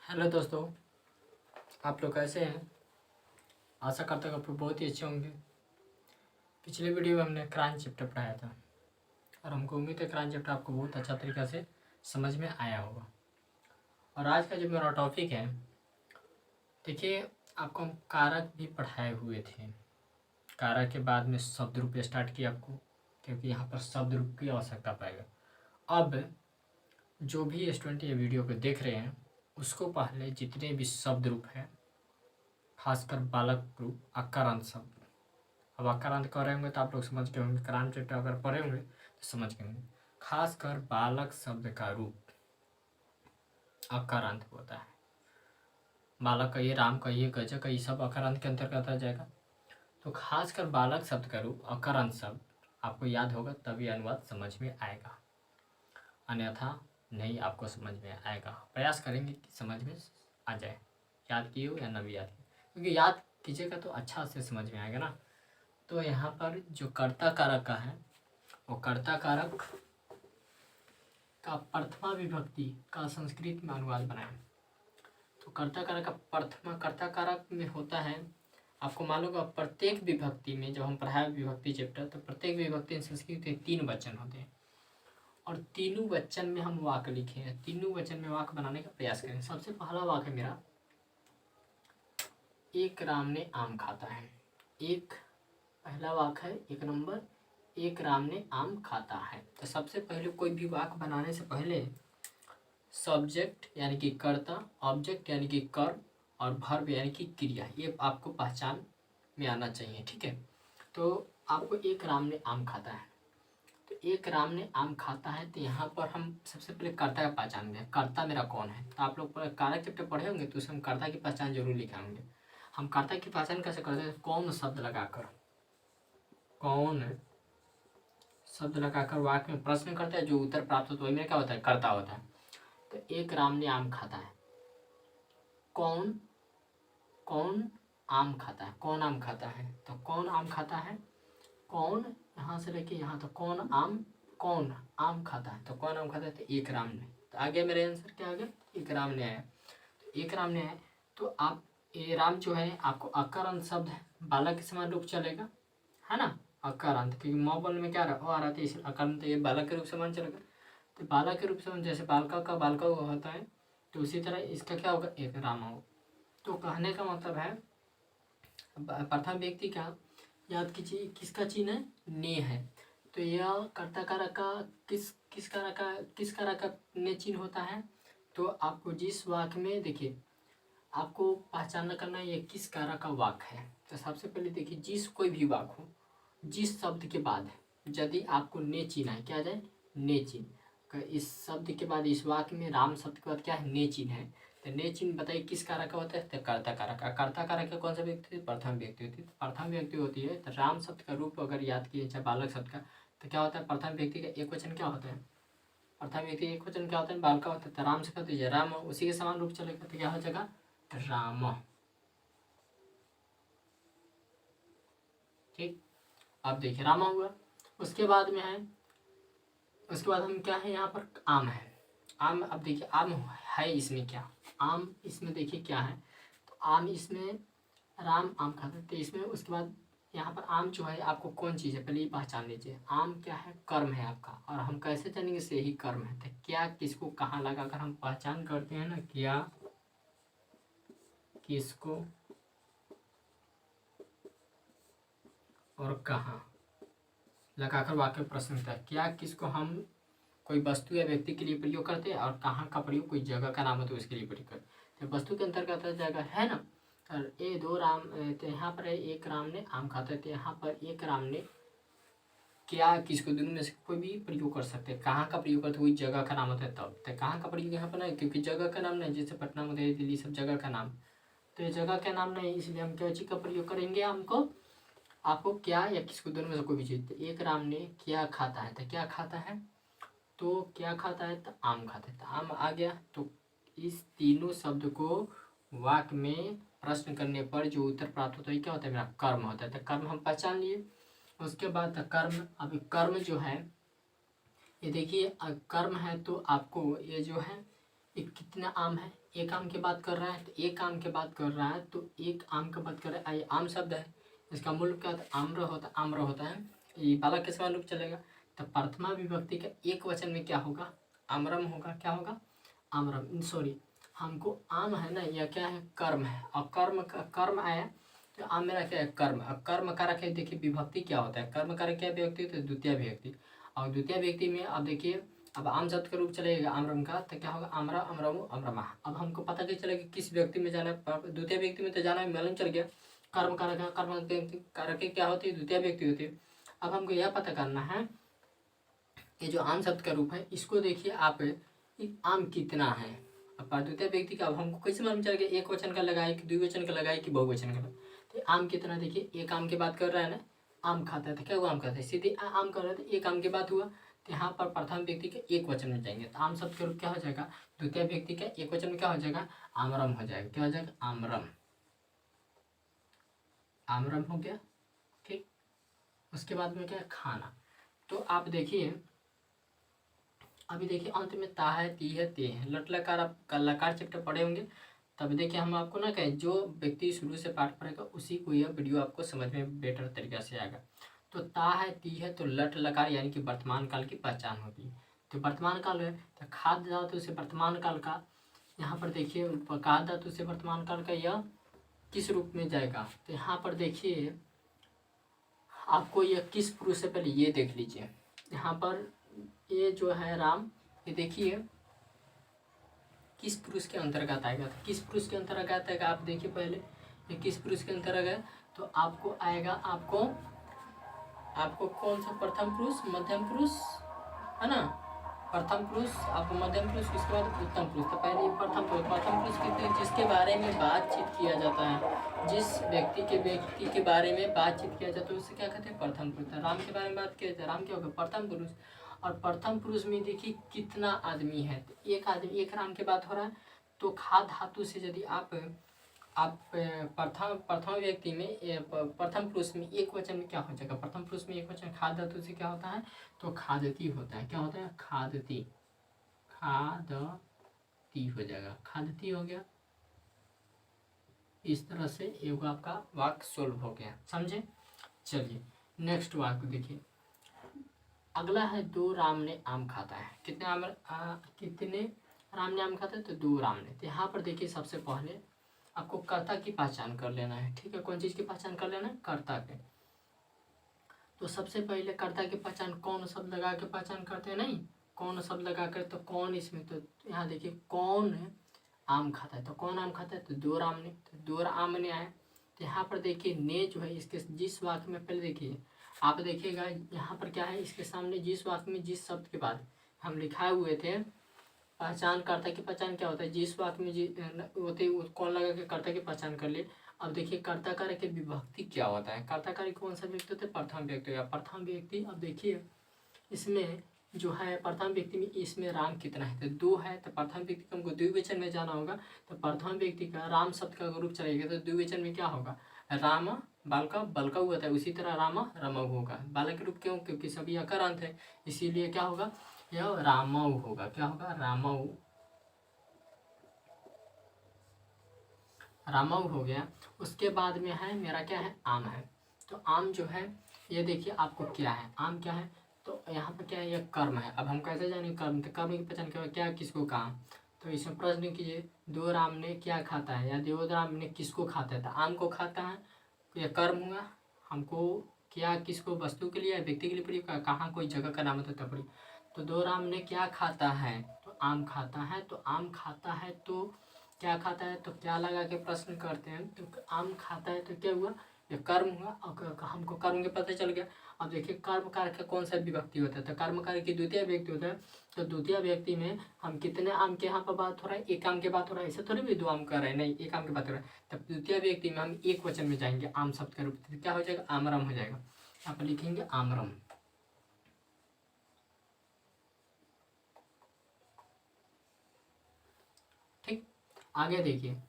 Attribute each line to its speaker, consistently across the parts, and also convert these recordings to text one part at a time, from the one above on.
Speaker 1: Hello दोस्तों, आप लोग कैसे हैं। आशा करता हूँ आप लोग बहुत ही अच्छे होंगे। पिछले वीडियो में हमने क्राइम चैप्टर पढ़ाया था और हमको उम्मीद है क्राइम चैप्टर आपको बहुत अच्छा तरीक़ा से समझ में आया होगा। और आज का जो मेरा टॉपिक है, देखिए आपको हम कारक भी पढ़ाए हुए थे। कारक के बाद में शब्द रूप स्टार्ट किया आपको, क्योंकि यहाँ पर शब्द रूप की आवश्यकता पाएगा। अब जो भी स्टूडेंट ये वीडियो को देख रहे हैं उसको पहले जितने भी शब्द रूप हैं, खासकर बालक रूप, अकारांत शब्द, अब अकारांत कर रहे होंगे तो आप लोग समझ गए होंगे, क्रांत चैप्टर अगर पढ़े होंगे तो समझ गए होंगे। खासकर बालक शब्द का रूप अकारांत होता है। बालक कहिए, राम कहिए, गज कहिए, सब अकारांत के अंतर्गत आ जाएगा। तो खासकर बालक शब्द का रूप अकारांत शब्द आपको याद होगा तभी अनुवाद समझ में आएगा, अन्यथा नहीं आपको समझ में आएगा। प्रयास करेंगे कि समझ में आ जाए, याद किए हो या न भी याद किए, क्योंकि याद कीजिएगा तो अच्छा से समझ में आएगा ना। तो यहाँ पर जो कर्ता कारक का है वो कर्ता कारक का प्रथमा विभक्ति का संस्कृत में अनुवाद बनाए। तो कर्ता कारक का प्रथमा कर्ता कारक में होता है, आपको मालूम होगा प्रत्येक विभक्ति में, जब हम पढ़ाए विभक्ति चैप्टर, तो प्रत्येक विभक्ति में संस्कृत के 3 वचन होते हैं और तीनों वचन में हम वाक्य लिखे हैं। तीनों वचन में वाक्य बनाने का प्रयास करें। सबसे पहला वाक्य है मेरा, एक राम ने आम खाता है। एक पहला वाक्य है, 1 नंबर, एक राम ने आम खाता है। तो सबसे पहले कोई भी वाक्य बनाने से पहले सब्जेक्ट यानी कि कर्ता, ऑब्जेक्ट यानी कि कर्म और वर्ब यानी कि क्रिया, ये आपको पहचान में आना चाहिए। ठीक है, तो आपको एक राम ने आम खाता है, तो एक राम ने आम खाता है, तो यहाँ पर हम सबसे पहले कर्ता का पहचान दें। कर्ता मेरा कौन है, तो आप लोग कारक चैप्टर पढ़े होंगे तो उसमें हम कर्ता की पहचान जरूर लिखाएंगे। हम कर्ता की पहचान कैसे करते हैं, कौन शब्द लगाकर, कौन शब्द लगाकर वाक्य में प्रश्न करता है, जो उत्तर प्राप्त होता है वही में क्या होता है, कर्ता होता है। तो एक राम ने आम खाता है, कौन कौन आम खाता है, कौन आम खाता है, तो कौन आम खाता है, कौन यहाँ से लेके यहाँ, तो कौन आम खाता है, तो कौन आम खाता है, तो एक राम ने। तो आगे मेरे आंसर क्या आ गया, एक राम ने आया। तो एक राम ने आया, तो आप ये राम जो है आपको अकारांत शब्द है, बालक के समान रूप चलेगा, है ना, अकारांत, क्योंकि मोबाइल में क्या आ रहा था इसलिए अकारांत, ये बालक के रूप समान चलेगा। तो बालक के रूप से जैसे बालका का बालका होता है, तो उसी तरह इसका क्या होगा, एक राम होगा। तो कहने का मतलब है प्रथम व्यक्ति का याद कीजिए, किसका चिन्ह है, ने है। तो यह कर्ता कारक का किस कारक का ने चिन्ह होता है। तो आपको जिस वाक्य में, देखिए आपको पहचान करना है ये किस कारक का वाक्य है। तो सबसे पहले देखिए, जिस कोई भी वाक्य हो, जिस शब्द के बाद यदि आपको ने चिन्ह है, क्या आ जाए, ने चिन्ह, इस शब्द के बाद, इस वाक्य में राम शब्द के बाद क्या है, ने चिन्ह है, तो ने चिन्ह बताइए किस कारक का होता है, तो कर्ता कारक का। कर्ता कारक का कौन सा व्यक्ति, प्रथम व्यक्ति होती है, तो प्रथम व्यक्ति होती है। तो राम शब्द का रूप अगर याद किए, चाहे बालक शब्द का, तो क्या होता है, प्रथम व्यक्ति का एक वचन क्या होता है, प्रथम व्यक्ति एक वचन क्या होता है, बालका होता है। तो राम से कर दीजिए राम, उसी के समान रूप चलेगा, तो क्या हो जाएगा, राम। ठीक, अब देखिए रामा हुआ। उसके बाद में है, उसके बाद हम क्या है, यहाँ पर आम है। आम, अब देखिए आम है इसमें क्या, आम इसमें देखिए क्या है, तो आम इसमें राम आम खाते, तो इसमें उसके बाद यहाँ पर आम जो है आपको कौन चीज़ है, पहले ये पहचान लीजिए। आम क्या है, कर्म है आपका, और हम कैसे जानेंगे, से ही कर्म है। तो क्या किसको कहाँ लगा कर हम पहचान करते हैं ना, क्या किसको और कहाँ लगाकर वाक्य प्रश्न था, क्या किसको हम कोई वस्तु या व्यक्ति के लिए प्रयोग करते हैं, और कहाँ का प्रयोग कोई जगह का नाम है तो उसके लिए प्रयोग करते हैं। तो वस्तु के अंतर्गत आ जाएगा, है ना। और ये दो राम, तो यहाँ पर है एक राम ने आम खाते थे, यहाँ पर एक राम ने क्या किसको, दोनों में से कोई भी प्रयोग कर सकते हैं। कहाँ का प्रयोग करते, कोई जगह का नाम होता है तब। तो कहाँ का प्रयोग यहाँ पर नहीं, क्योंकि जगह का नाम नहीं, जैसे पटना मुंबई दिल्ली सब जगह का नाम, तो ये जगह का नाम नहीं, इसलिए हम क्या चीज का प्रयोग करेंगे, हमको आपको क्या या किसको, दोनों में से कोई भी चीज। एक राम ने क्या खाता है, तो क्या खाता है, तो क्या खाता है, तो आम खाता है, तो आम आ गया। तो इस तीनों शब्द को वाक्य में प्रश्न करने पर जो उत्तर प्राप्त होता है क्या होता है, मेरा कर्म होता है। तो कर्म हम पहचान लिए। उसके बाद कर्म, अब कर्म जो है ये देखिए, कर्म है तो आपको ये जो है एक कितना आम है, एक आम की बात कर रहा है, तो एक आम की बात कर रहा है, तो एक आम की बात कर रहा है। ये आम शब्द है, इसका मूल क्या होता है, आम्र होता है। ये बालक के समान रूप चलेगा, तो प्रथमा विभक्ति का एक वचन में क्या होगा, आम्रम होगा। क्या होगा, आम्रम। सॉरी, हमको आम है ना, यह क्या है, कर्म है, और कर्म आया तो आम मेरा क्या है, कर्म। अब कर्म कारक है, देखिए विभक्ति क्या होता है, कर्म कारक क्या विभक्ति होती है, द्वितीय विभक्ति। और द्वितीय व्यक्ति में अब देखिए, अब आम शब्द का रूप चलेगा आम्रम का, तो क्या होगा, आम्रा, अमरमु, अमरमा। अब हमको पता कैसे चलेगा किस व्यक्ति में जाना है, द्वितीय व्यक्ति में तो जाना है, मालूम चल गया। कर्म कारक है, कर्म कारक क्या होती है, द्वितीय व्यक्ति होती है। अब हमको यह पता करना है, ये जो आम शब्द का रूप है, इसको देखिए आप, आम कितना है। अब द्वितीय व्यक्ति का अब हमको कैसे मालूम चलेगा, एक वचन का लगाए कि द्विवचन का लगाए कि बहुवचन का लगाए। तो आम कितना, देखिए एक आम की बात कर रहा है ना, आम खाता है, तो क्या हुआ, आम खाता है, सीधे आम कर रहा है, तो एक आम की बात हुआ। तो यहाँ पर प्रथम व्यक्ति के एक वचन में जाएंगे, तो आम शब्द का रूप क्या हो जाएगा, द्वितीय व्यक्ति का एक वचन में क्या हो जाएगा, आमरम हो जाएगा। क्या हो जाएगा, आमरम, आमरम हो गया। ठीक, उसके बाद में क्या है, खाना। तो आप देखिए, अभी देखिए अंत में ता है, ती है, ते है, लट लकार, आप लकार चैप्टर पढ़े होंगे। तब देखिए हम आपको ना कहें, जो व्यक्ति शुरू से पाठ पढ़ेगा उसी को यह वीडियो आपको समझ में बेटर तरीका से आएगा। तो ता है, ती है, तो लट लकार यानी कि वर्तमान काल की पहचान होती है। तो वर्तमान काल है, तो खाद्य धातु से वर्तमान काल का, यहाँ पर देखिए खाद्य धातु से वर्तमान काल का यह किस रूप में जाएगा। तो यहाँ पर देखिए आपको यह किस पुरुष से, पहले ये देख लीजिए। यहाँ पर ये जो है राम, ये देखिए किस पुरुष के अंतर्गत आएगा, तो किस पुरुष के अंतर्गत आएगा, आप देखिए पहले ये किस पुरुष के अंतर्गत, तो आपको आएगा, आपको कौन सा, प्रथम पुरुष, मध्यम पुरुष है ना, प्रथम पुरुष, आपको मध्यम पुरुष, उसके बाद उत्तम पुरुष। तो पहले प्रथम पुरुष कितने, जिसके बारे में बातचीत किया जाता है, जिस व्यक्ति के बारे में बातचीत किया जाता है उससे क्या कहते हैं, प्रथम पुरुष। राम के बारे में बात किया जाता है, राम क्या होगा, प्रथम पुरुष। और प्रथम पुरुष में देखिए कितना आदमी है, तो एक आदमी, एक राम की बात हो रहा है। तो खा धातु से यदि आप प्रथम व्यक्ति में, प्रथम पुरुष में एक वचन में क्या हो जाएगा, प्रथम पुरुष में एक वचन खाद धातु से क्या होता है, तो खादती होता है। क्या होता है, खादती, खादती हो जाएगा, खादती हो गया। इस तरह से एक आपका वाक्य सोल्व हो गया, समझे। चलिए नेक्स्ट वाक्य देखिए, अगला है, दो राम ने आम खाता है। कितने राम ने आम खाता है, तो दो राम ने। तो यहाँ पर देखिए सबसे पहले आपको कर्ता की पहचान कर लेना है। ठीक है, कौन चीज़ की पहचान कर लेना है, कर्ता के। तो सबसे पहले कर्ता की पहचान कौन शब्द लगा के पहचान करते हैं, नहीं कौन शब्द लगा कर, तो कौन इसमें, तो यहाँ देखिए कौन आम खाता है, तो कौन आम खाता है, तो दो राम ने, तो दो आम ने आए। तो यहाँ पर देखिए ने जो है, इसके जिस वाक्य में, पहले देखिए आप देखिएगा यहाँ पर क्या है, इसके सामने जिस वाक्य में जिस शब्द के बाद हम लिखाए हुए थे, पहचान कर्ता की पहचान क्या होता है, जिस वाक्य में होते कौन लगा के कर्ता की पहचान कर लिए। अब देखिए कर्ता कार्य की विभक्ति क्या होता है, कर्ता कार्य कौन सा व्यक्ति होता है, प्रथम व्यक्ति या प्रथम व्यक्ति। अब देखिए इसमें जो है प्रथम व्यक्ति में, इसमें राम कितना है, तो दो है, तो प्रथम व्यक्ति को हमको द्विवचन में जाना होगा। तो प्रथम व्यक्ति का राम शब्द का रूप चलेगा, तो द्विवचन में क्या होगा, राम बालका बलका हुआ था, उसी तरह राम रमऊ होगा। बालक रूप क्यों, क्योंकि सभी अकर अंत है, इसीलिए क्या होगा, यह रामऊ होगा। क्या होगा, रामऊ, रामऊ हो गया। उसके बाद में है मेरा क्या है, आम है। तो आम जो है, ये देखिए आपको क्या है, आम क्या है, तो यहाँ पर क्या है, ये कर्म है। अब हम कैसे जाने कर्म, तो कर्म की पहचान क्या किसको कहा। तो इसमें प्रश्न कीजिए, दो राम ने क्या खाता है, या दो राम ने किसको खाता है, तो आम को खाता है, यह कर्म हुआ। हमको क्या, किसको, वस्तु के लिए, व्यक्ति के लिए पड़ी, कहाँ कोई जगह का नाम होता पड़ी। तो दो राम ने क्या खाता है, तो आम खाता है। तो आम खाता है तो क्या खाता है, तो क्या लगा के प्रश्न करते हैं, तो आम खाता है, तो क्या हुआ, ये कर्म हुआ। और हमको कर्म के पता चल गया। अब देखिए कर्म कार्य का कौन सा विभक्ति होता है, तो कर्म कार्य की द्वितीय व्यक्ति होता है। तो द्वितीय व्यक्ति में हम कितने आम के यहाँ पर बात हो रहा है, एक आम के बात हो रहा है, ऐसा थोड़ी भी दो आम कर रहे हैं, नहीं एक आम की बात हो रहा है। तब द्वितीय व्यक्ति में हम एक वचन में जाएंगे, आम शब्द का रूप, तो क्या हो जाएगा, आमरम हो जाएगा। यहाँ पर लिखेंगे आमरम। ठीक, आगे देखिए,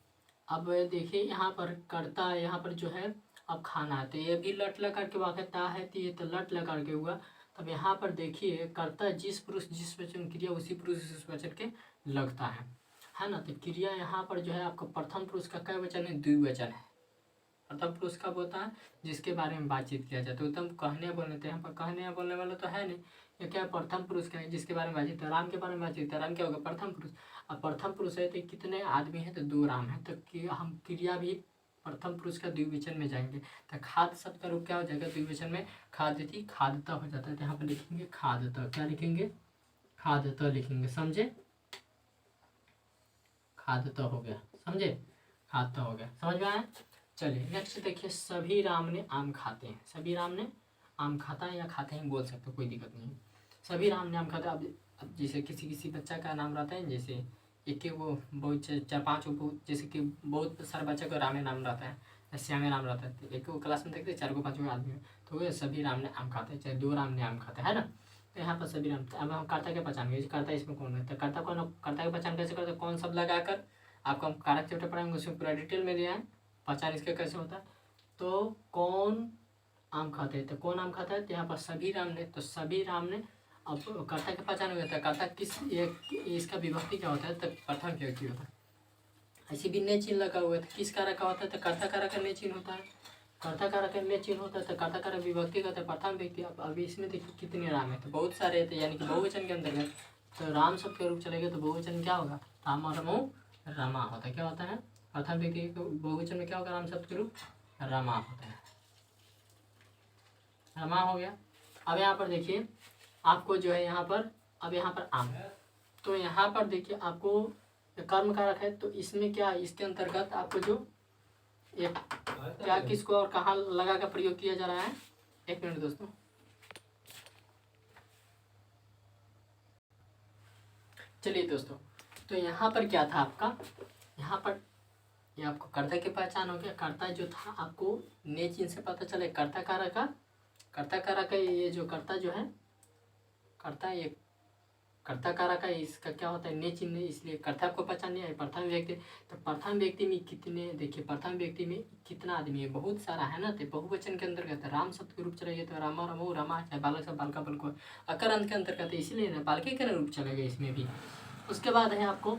Speaker 1: अब देखिए यहाँ पर कर्ता, यहाँ पर जो है अब खाना है, तो ये भी लट लगा के वाक्यता है, तो ये तो लट लगा के हुआ। तब यहाँ पर देखिए कर्ता जिस पुरुष जिस वचन क्रिया उसी पुरुष उस वचन के लगता है। है ना। तो क्रिया यहाँ पर जो है आपको प्रथम पुरुष का क्या वचन है, द्विवचन है। प्रथम पुरुष कब होता है, जिसके बारे में बातचीत किया जाए। तो तुम कहने बोलने थे, यहाँ पर कहने बोलने वाला तो है नहीं, ये क्या प्रथम पुरुष का है जिसके बारे में बातचीत है। राम के बारे में बातचीत है, राम क्या होगा, प्रथम पुरुष। अब प्रथम पुरुष है तो कितने आदमी है, तो 2 राम है। तो हम क्रिया भी प्रथम पुरुष का द्विवचन में जाएंगे। तो खाद शब्द का रूप क्या हो जाएगा, द्विवचन में खाद्यति खादता हो जाता है। तो यहाँ पर लिखेंगे खादता, क्या लिखेंगे, खादता लिखेंगे, समझे, खादता हो गया, समझे, खादता हो गया, समझ में आया। चलिए नेक्स्ट देखिए, सभी राम ने आम खाते हैं। सभी राम ने आम खाता है या खाते हैं बोल सकते हो, कोई दिक्कत नहीं। सभी राम ने आम खाता है। अब जैसे किसी बच्चा का नाम रहता है, जैसे एक के वो बहुत 4-5 जैसे कि बहुत सारे बच्चे को रामे नाम रहता है, श्यामे नाम रहता है। एक को क्लास में देखते 4-5 आदमी, तो वो सभी राम ने आम खाते हैं, चाहे 2 राम ने आम खाते है ना। तो यहाँ पर सभी राम। अब हम कर्ता के पहचान गए, कर्ता इसमें कौन है, तो कर्ता की पहचान कैसे करते, कौन शब्द लगाकर। आपको हम कारक चैप्टर पढ़ाएंगे, उसमें पूरा डिटेल में दिया है पहचान इसके कैसे होता है। तो कौन आम खाते हैं, तो कौन आम खाता है, तो यहाँ पर सभी राम ने। तो सभी राम ने, अब कर्ता की पहचान हो जाता है, कर्ता किस इसका विभक्ति क्या होता है, तो प्रथम विभक्ति होता है। ऐसे भी ने चिन्ह लगा हुआ है, तो किस कारक का होता है, तो कर्ता कारक का ने चिन्ह होता है। कर्ता कारक का ने चिन्ह होता है, तो कर्ता कारक विभक्ति का होता है प्रथम व्यक्ति। अब अभी इसमें देखिए कितने राम है, तो बहुत सारे है, तो यानी कि बहुवचन के अंतर्गत। तो राम शब्द के रूप चलेगा तो बहुवचन क्या होगा, राम रमो रमा होता है। क्या होता है, प्रथम व्यक्ति बहुवचन में क्या होगा, राम शब्द के रूप रमा होता है, रमा हो गया। अब यहाँ पर देखिए आपको जो है यहाँ पर, अब यहाँ पर आम, तो यहाँ पर देखिए आपको कर्म कारक है, तो इसमें क्या, इसके अंतर्गत आपको जो एक क्या किसको और कहाँ लगा कर प्रयोग किया जा रहा है। एक मिनट दोस्तों, चलिए दोस्तों, तो यहाँ पर क्या था आपका, यहाँ पर ये आपको कर्ता की पहचान हो गया। कर्ता जो था आपको ने चिन्ह से पता चले, कर्ता कारक का ये जो कर्ता जो है, कर्ता ये कर्ता कारक का इसका क्या होता है, ने चिन्ह, इसलिए कर्ता को पहचान नहीं है। प्रथम व्यक्ति, तो प्रथम व्यक्ति में कितने, देखिए प्रथम व्यक्ति में कितना आदमी है, बहुत सारा है ना। तो बहुवचन के अंतर्गत राम शब्द के रूप चलेगा, तो रामा रमो रमा, चाहे बालक सब बालका बलको, अकर अंत के अंतर्गत, इसीलिए ना बालके का रूप चलेगा इसमें भी। उसके बाद है आपको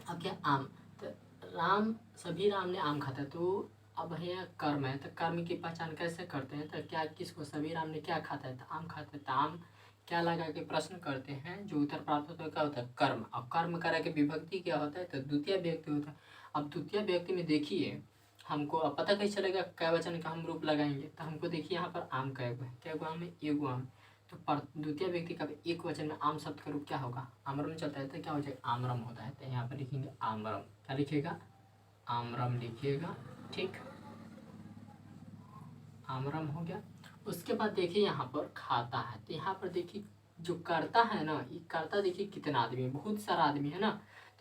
Speaker 1: अब क्या, आम। तो राम, सभी राम ने आम खाता है। तो अब है कर्म है, तो कर्म की पहचान कैसे करते हैं, तो क्या किसको, सभी राम ने क्या खाता है, तो आम खाता है। तो आम क्या लगा के प्रश्न करते हैं, जो उत्तर प्राप्त होता है क्या होता है, कर्म। और कर्म करा के विभक्ति क्या होता है, तो द्वितीय व्यक्ति होता है। अब द्वितीय व्यक्ति में देखिए हमको अब पता कैसे चलेगा क्या वचन का हम रूप लगाएंगे, तो हमको देखिए यहाँ पर आम का क्या आम है, एगो आम। तो द्वितीय व्यक्ति का एक वचन में आम शब्द का रूप क्या होगा, आमरम चलता है, तो क्या हो जाएगा, आमरम होता है। तो यहाँ पर लिखेंगे आमरम, क्या लिखिएगा, आमरम लिखिएगा, ठीक, आमरम हो गया। उसके बाद देखिए यहाँ पर खाता है, तो यहाँ पर देखिए जो कर्ता है ना, ये कर्ता देखिए कितना आदमी है, बहुत सारा आदमी है ना।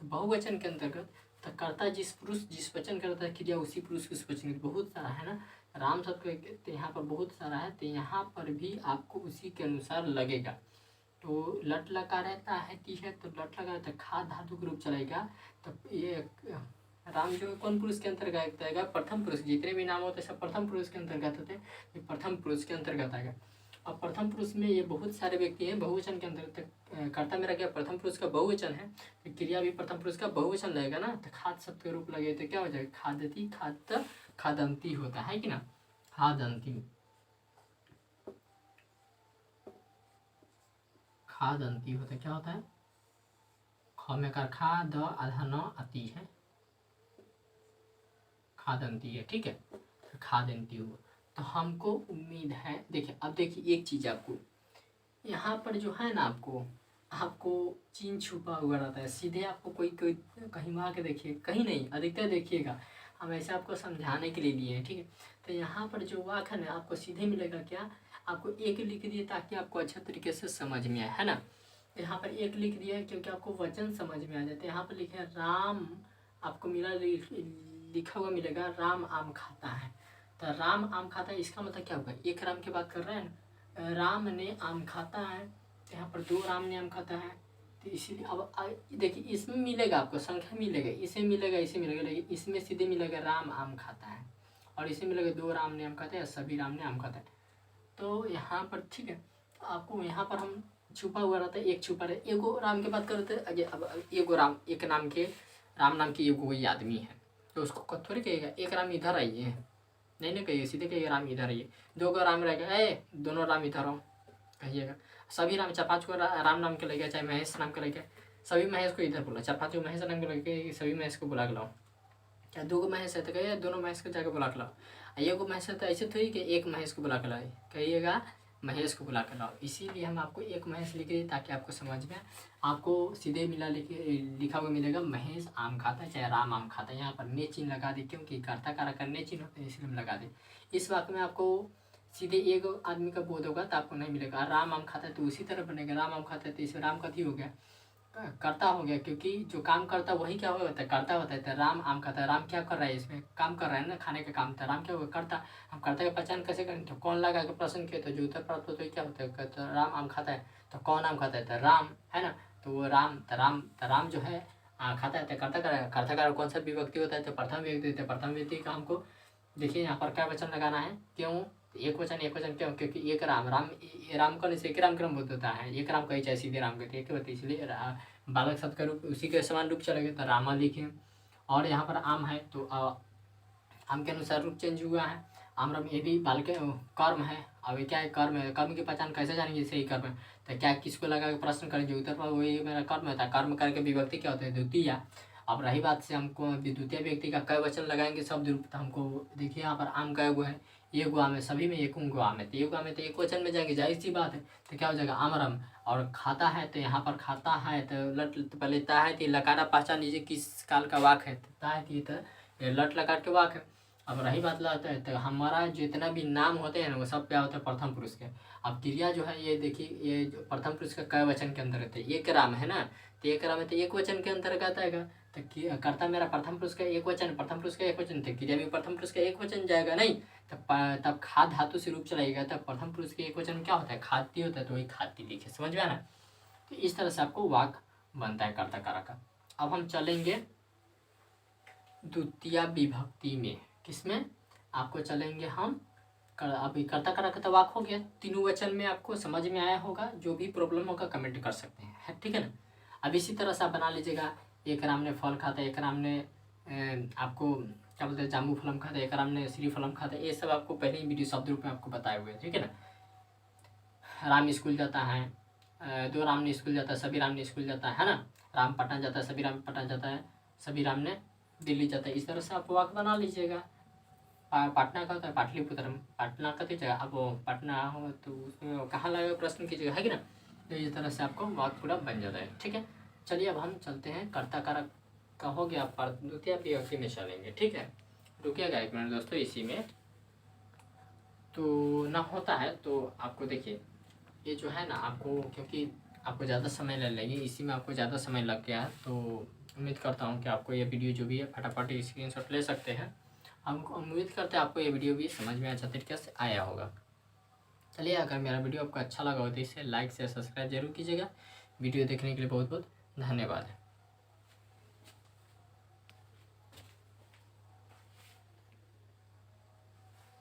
Speaker 1: तो बहुवचन के अंतर्गत, तो कर्ता जिस पुरुष जिस वचन करता है क्रिया, उसी पुरुष उस वचन, बहुत सारा है ना। राम शब्द तो यहाँ पर बहुत सारा है, तो यहाँ पर भी आपको उसी के अनुसार लगेगा। तो लट लगा रहता है, ठीक है, तो लट लगा रहता है, खा धातु के रूप चलेगा। तो ये राम जो है कौन पुरुष के अंतर्गत आएगा, प्रथम पुरुष। जितने भी नाम होते हैं सब प्रथम पुरुष के अंतर्गत होते हैं, ये प्रथम पुरुष के अंतर्गत आएगा। अब प्रथम पुरुष में ये बहुत सारे व्यक्ति हैं, बहुवचन के अंतर्गत। कर्ता मेरा क्या प्रथम पुरुष का बहुवचन है, तो क्रिया भी प्रथम पुरुष का बहुवचन लगेगा ना। तो खाद शब्द के रूप लगे तो क्या हो जाएगा, खादती खाद खादंती होता है कि ना, खादंती, खादंती होता है, क्या होता है, ख में कर खा, द आधा न आती है, खादंती है, ठीक है, तो खादंती हुआ। तो हमको उम्मीद है, देखिए अब देखिए एक चीज़ आपको यहाँ पर जो है ना, आपको चिन्ह छुपा हुआ रहता है। सीधे आपको कोई कोई कहीं वहाँ के देखिए, कहीं नहीं, अधिकतर देखिएगा, हम ऐसे आपको समझाने के लिए लिए हैं, ठीक है। तो यहाँ पर जो वाक है ना, आपको सीधे मिलेगा क्या, आपको एक लिख दिए ताकि आपको अच्छा तरीके से समझ में आए, है ना। यहाँ पर एक लिख दिया है क्योंकि आपको वचन समझ में आ जाते हैं। यहाँ पर लिखे हैं राम, आपको मिला लिखा हुआ मिलेगा राम आम खाता है। तो राम आम खाता है, इसका मतलब क्या होगा, एक राम की बात कर रहे हैं ना, राम ने आम खाता है, तो यहाँ पर 2 राम ने आम खाता है। तो इसीलिए अब देखिए इसमें मिलेगा आपको संख्या मिलेगा, इसे मिलेगा, इसे मिलेगा, लेकिन इसमें सीधे मिलेगा राम आम खाता है, और इसे मिलेगा 2 राम ने आम खाता है, सभी राम ने आम खाता है। तो यहाँ पर ठीक है, आपको यहाँ पर हम छुपा हुआ रहता है, एक छुपा रहे। एगो राम की बात करते हैं आगे। अब एगो राम, एक नाम के राम नाम के एगो कोई आदमी है, तो उसको थोड़ी कहेगा एक राम इधर आइए, नहीं नहीं कहिए, सीधे कहिए राम इधर आइए। दो को राम रहेगा, ए दोनों राम इधर आओ कहिएगा। सभी राम, चार पाँच को राम नाम के लगे, चाहे महेश नाम के लगे, सभी महेश को इधर बोला। चार पाँच को महेश नाम के लगे, सभी महेश को बुला के लाओ। क्या दो को महेश है तो कहिए दोनों महेश को जाकर बुला के लाओ। एक को महेश है तो ऐसे थोड़ी कि एक महेश को बुला के लाए, कहिएगा महेश को बुला के लाओ। इसीलिए हम आपको एक महेश लिख दिए ताकि आपको समझ में, आपको सीधे मिला लिखा हुआ मिलेगा महेश आम खाता है, चाहे राम आम खाता है। यहाँ पर ने चिन्ह लगा दे, क्योंकि कर्ता कारक करने चिन्ह होते हैं, इसलिए हम लगा दे। इस वाक्य में आपको सीधे एक आदमी का बोध होगा तो आपको नहीं मिलेगा। राम आम खाता है तो उसी तरह बनेगा, राम आम खाता है तो इसमें राम कथी हो गया, कर्ता हो गया, क्योंकि जो काम करता वही क्या होता है, कर्ता होता है। तो राम आम खाता है, राम क्या कर रहा है, इसमें काम कर रहा है ना, खाने का काम था। राम क्या होगा, कर्ता। हम कर्ता की पहचान कैसे करें, तो कौन लगा के प्रश्न किए, तो जो उत्तर प्राप्त होता है क्या होता है, तो राम आम खाता है, तो कौन आम खाता है, तो राम है ना। तो वो राम, तो राम जो है खाता है, तो कर्ता करेगा। कर्ता का कौन सा विभक्ति होता है, तो प्रथम विभक्ति। तो प्रथम विभक्ति का हमको देखिए यहाँ पर क्या वचन लगाना है, क्यों एक वचन क्यों, क्योंकि एक राम, राम का नहीं, एक राम क्रम होता है, एक राम कही चाहे सीधे राम कहते हैं, होते इसलिए बालक शब्द का रूप उसी के समान रूप चलेगा, तो रामा लिखें। और यहाँ पर आम है तो आम के अनुसार रूप चेंज हुआ है। आम राम, ये भी बालक कर्म है। अब ये क्या है, कर्म है। कर्म की पहचान कैसे जानेंगे, सही कर्म है तो क्या किसको लगा के प्रश्न करेंगे, उत्तर पर वही मेरा कर्म है। कर्म करके विभक्ति क्या होता है, द्वितीय। अब रही बात से हमको द्वितीय व्यक्ति का कई वचन लगाएंगे शब्द रूप, तो हमको देखिए यहाँ पर आम कई गो है, एक गो आम है, सभी में एक गो आम है, तो एक आम है तो एक वचन में जाएंगे, जाहिर सी बात है। तो क्या हो जाएगा आमरम। और खाता है तो यहाँ पर खाता है तो लट, तो पहले ता है तो लकारा पहचान लीजिए किस काल का वाक है, ता है तो ये लट लकार के वाक है। अब रही बात लाता है तो हमारा जितना भी नाम होते हैं ना वो सब क्या होता है, प्रथम पुरुष के। अब क्रिया जो है ये देखिए, ये जो प्रथम पुरुष का कई वचन के अंदर रहते हैं, एक राम है ना, तो एक राम है तो एक वचन के अंतर्गत आएगा। तो कर्ता मेरा प्रथम पुरुष का एक वचन, प्रथम पुरुष का एक वचन, तो क्रिया भी प्रथम पुरुष का एक वचन जाएगा नहीं। तब खाद धातु से रूप चलाएगा, तब प्रथम पुरुष के एक वचन क्या होता है, खाद्य होता है, तो वही खाद्य लिखे, समझ में आना। तो इस तरह से आपको वाक बनता है कर्ता कारक का। अब हम चलेंगे द्वितीय विभक्ति में, किसमें आपको चलेंगे हम, अभी कर्ता कारक का वाक हो गया, तीनों वचन में आपको समझ में आया होगा। जो भी प्रॉब्लम होगा कमेंट कर सकते हैं, ठीक है ना। अब इसी तरह से आप बना लीजिएगा, एक राम ने फल खाता है, एक राम ने आपको क्या बोलते हैं जाम्बू फलम खाता है, एक राम ने श्री फलम खाता है, ये सब आपको पहले ही वीडियो शब्द रूप में आपको बताए हुए, ठीक है ना। राम स्कूल जाता है, दो राम ने स्कूल जाता है, सभी राम ने स्कूल जाता है ना। राम पटना जाता है, सभी राम पटना जाता है, सभी राम ने दिल्ली जाता है। इस तरह से आप वाक्य बना लीजिएगा। पटना का होता है पाटलिपुत्रम, पटना का जगह अब पटना हो तो उसमें कहाँ लगेगा प्रश्न की जगह, है कि ना। तो इस तरह से आपको वाक्य पूरा बन जाता है, ठीक है। चलिए अब हम चलते हैं कर्ता कारक का हो गया, पर द्वितीय विभक्ति में चलेंगे, ठीक है। रुकिएगा एक मिनट दोस्तों, इसी में तो ना होता है तो आपको देखिए ये जो है ना, आपको क्योंकि आपको ज़्यादा समय ले लेगी, इसी में आपको ज़्यादा समय लग गया है, तो उम्मीद करता हूँ कि आपको ये वीडियो जो भी है फटाफट स्क्रीनशॉट ले सकते हैं। हम उम्मीद करते हैं आपको ये वीडियो भी समझ में अच्छा तरीके से आया होगा। चलिए अगर मेरा वीडियो आपको अच्छा लगा हो तो इसे लाइक से सब्सक्राइब जरूर कीजिएगा। वीडियो देखने के लिए बहुत बहुत धन्यवाद।